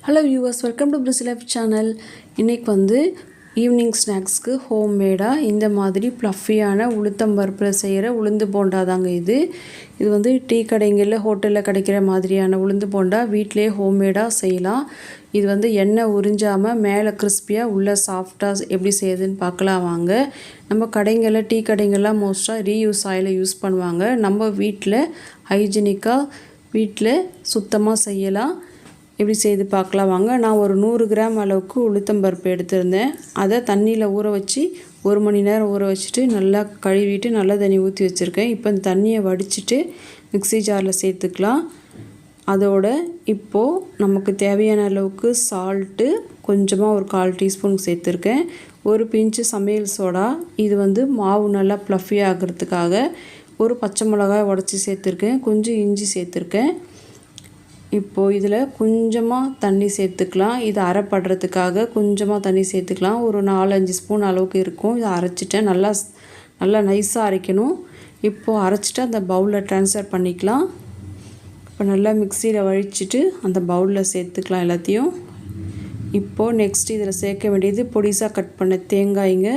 Hello viewers, welcome to Prisy life channel. இன்றைக்கி வந்து evening ஸ்நாக்ஸ்க்கு ஹோம்மேடாக இந்த மாதிரி ப்ளஃபியான உளுத்தம்பருப்பில் செய்கிற உளுந்து போண்டா தாங்க இது வந்து டீ கடைங்களில் ஹோட்டலில் கிடைக்கிற மாதிரியான உளுந்து போண்டா வீட்டிலே ஹோம்மேடாக செய்யலாம். இது வந்து எண்ணெய் உறிஞ்சாமல் மேலே கிறிஸ்பியாக உள்ளே சாஃப்டாக எப்படி செய்யுதுன்னு பார்க்கலாம் வாங்க. நம்ம கடைங்களில் டீ கடைங்கள்லாம் மோஸ்ட்டாக ரீயூஸ் ஆயிலை யூஸ் பண்ணுவாங்க. நம்ம வீட்டில் ஹைஜீனிக்காக வீட்டில் சுத்தமாக செய்யலாம். எப்படி செய்து பார்க்கலாம் வாங்க. நான் ஒரு 100 கிராம் அளவுக்கு உளுத்தம்பருப்பு எடுத்திருந்தேன். அதை தண்ணியில் ஊற வச்சு 1 மணி நேரம் ஊற வச்சுட்டு நல்லா கழுவிட்டு நல்லா தண்ணி ஊற்றி வச்சுருக்கேன். இப்போ இந்த தண்ணியை வடிச்சிட்டு மிக்ஸி ஜாரில் சேர்த்துக்கலாம். அதோட இப்போது நமக்கு தேவையான அளவுக்கு சால்ட்டு கொஞ்சமாக ஒரு 1/4 டீஸ்பூன் சேர்த்துருக்கேன். ஒரு பிஞ்சு சமையல் சோடா, இது வந்து மாவு நல்லா ப்ளஃபி ஆகிறதுக்காக. ஒரு பச்சை மிளகாய் உடச்சி சேர்த்துருக்கேன். கொஞ்சம் இஞ்சி சேர்த்துருக்கேன். இப்போது இதில் கொஞ்சமாக தண்ணி சேர்த்துக்கலாம். இது அரைப்படுறதுக்காக கொஞ்சமாக தண்ணி சேர்த்துக்கலாம். ஒரு 4-5 ஸ்பூன் அளவுக்கு இருக்கும். இதை அரைச்சிட்டேன். நல்லா நைஸாக அரைக்கணும். இப்போது அரைச்சிட்டு அந்த பவுலில் ட்ரான்ஸ்ஃபர் பண்ணிக்கலாம். இப்போ நல்லா மிக்சியில் வழிச்சிட்டு அந்த பவுலில் சேர்த்துக்கலாம் எல்லாத்தையும். இப்போது நெக்ஸ்ட் இதில் சேர்க்க வேண்டியது பொடிசாக கட் பண்ண தேங்காய்ங்க,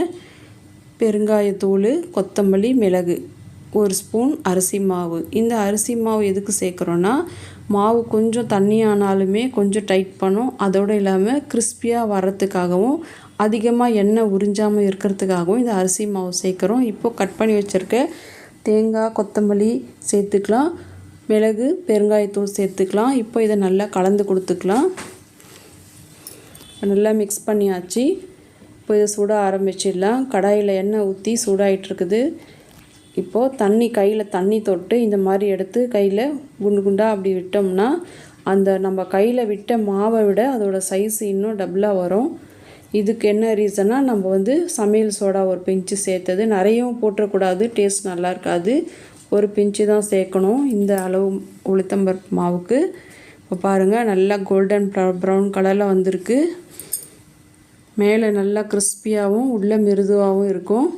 பெருங்காயத்தூள், கொத்தமல்லி, மிளகு, 1 ஸ்பூன் அரிசி மாவு. இந்த அரிசி மாவு எதுக்கு சேர்க்குறோன்னா, மாவு கொஞ்சம் தண்ணி ஆனாலுமே கொஞ்சம் டைட் பண்ணும். அதோடு இல்லாமல் கிறிஸ்பியாக வர்றதுக்காகவும் அதிகமாக எண்ணெய் உறிஞ்சாமல் இருக்கிறதுக்காகவும் இந்த அரிசி மாவு சேர்க்குறோம். இப்போது கட் பண்ணி வச்சுருக்க தேங்காய், கொத்தமல்லி சேர்த்துக்கலாம். மிளகு, பெருங்காயத்தூள் சேர்த்துக்கலாம். இப்போ இதை நல்லா கலந்து கொடுத்துக்கலாம். நல்லா மிக்ஸ் பண்ணியாச்சு. இப்போ இதை சுட ஆரம்பிச்சிடலாம். கடாயில் எண்ணெய் ஊற்றி சூடாகிட்டுருக்குது. இப்போது கையில் தண்ணி தொட்டு இந்த மாதிரி எடுத்து கையில் குண்டு குண்டாக அப்படி விட்டோம்னா அந்த நம்ம கையில் விட்ட மாவை விட அதோடய சைஸ் இன்னும் டபுளாக வரும். இதுக்கு என்ன ரீசனாக, நம்ம வந்து சமையல் சோடா ஒரு பிஞ்சு சேர்த்தது. நிறையவும் போட்டுறக்கூடாது, டேஸ்ட் நல்லா இருக்காது. ஒரு பிஞ்சு தான் சேர்க்கணும் இந்த அளவு உளுத்தம்பருப்பு மாவுக்கு. இப்போ பாருங்கள், நல்லா கோல்டன் ப்ரௌன் கலரில் வந்திருக்கு. மேலே நல்லா கிறிஸ்பியாகவும் உள்ளே மிருதுவாகவும் இருக்கும்.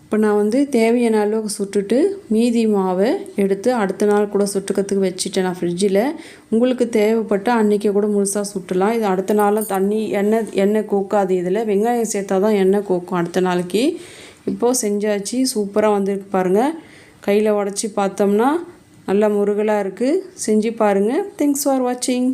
இப்போ நான் வந்து தேவையான அளவுக்கு சுட்டுட்டு மீதி மாவை எடுத்து அடுத்த நாள் கூட சுட்டுக்கிறதுக்கு வச்சுட்டேன் நான் ஃப்ரிட்ஜில். உங்களுக்கு தேவைப்பட்டால் அன்றைக்கி கூட முழுசாக சுட்டலாம். இது அடுத்த நாளும் தண்ணி எண்ணெய் கோக்காது. இதில் வெங்காயம் சேர்த்தா தான் எண்ணெய் கோக்கும் அடுத்த நாளைக்கு. இப்போது செஞ்சாச்சு. சூப்பராக வந்திருக்கு பாருங்கள். கையில் உடச்சி பார்த்தோம்னா நல்லா முருகலாக இருக்குது. செஞ்சு பாருங்கள். தேங்க்ஸ் ஃபார் வாட்சிங்.